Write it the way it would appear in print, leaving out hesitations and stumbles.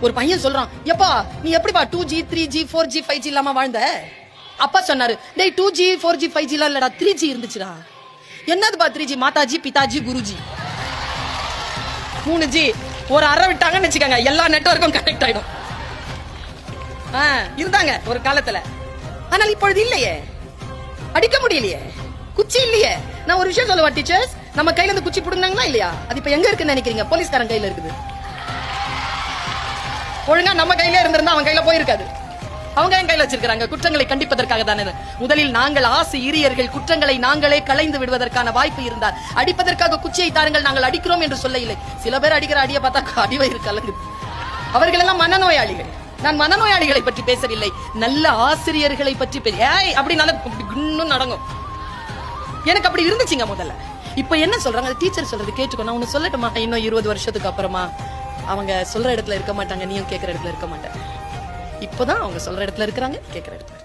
ஒரு பையன் சொல்றான், எப்பா நீ எப்படிப்பா 2G 3G 4G 5G இல்லாம வாழ்ந்த? அப்பா சொன்னாரு, டேய் 2G 4G 5G எல்லாம் இல்லடா, 3G இருந்துச்சுடா. என்னதுப்பா 3G? மாதாஜி பிதாஜி குருஜி. 3G ஒரு அறை விட்டாங்கன்னு வச்சுக்கோங்க, எல்லா நெட்வொர்க்கும் கனெக்ட் ஆயிடும். இருந்தாங்க ஒரு காலத்துல. ஆனால் இப்பொழுது இல்லையே, அடிக்க முடியலையே, குச்சி இல்லையே. நான் ஒரு விஷயம் சொல்லவா டீச்சர்ஸ், நம்ம கையில இருந்து குச்சி புடுங்கினாங்களா இல்லையா? அது இப்ப எங்க இருக்குன்னு நினைக்கிறீங்க? போலீஸ்காரன் கையில இருக்குது. ஒழுங்கா நம்ம கையில இருந்திருந்தா அவன் கையில போயிருக்காது. அவங்க என் கையில வச்சிருக்காங்க, குற்றங்களை கண்டிப்பதற்காக தானே. முதலில் நாங்கள் ஆசை இரியர்கள் குற்றங்களை நாங்களே களைந்து விடுவதற்கான வாய்ப்பு இருந்தால் அடிப்பதற்காக குச்சியை தாருங்கள், நாங்கள் அடிக்கிறோம் என்று சொல்ல இல்லை. சில பேர் அடிக்கிற அடியை பார்த்தா அடிவயிறு கலங்குது. அவர்கள் எல்லாம் மனநோயாளிகள். நான் மனநோயாளிகளை பற்றி பேசவில்லை, நல்ல ஆசிரியர்களை பற்றி அப்படின்னால இன்னும் நடங்கும். எனக்கு அப்படி இருந்துச்சுங்க முதல்ல. இப்ப என்ன சொல்றாங்க, டீச்சர் சொல்றது கேட்டுக்கோ. நான் ஒண்ணு சொல்லட்டுமா? இன்னும் 20 வருஷத்துக்கு அப்புறமா அவங்க சொல்ற இடத்துல இருக்க மாட்டாங்க, நீயும் கேட்கிற இடத்துல இருக்க மாட்டேன். இப்பதான் அவங்க சொல்ற இடத்துல இருக்கிறாங்க, கேட்கிற இடத்துல.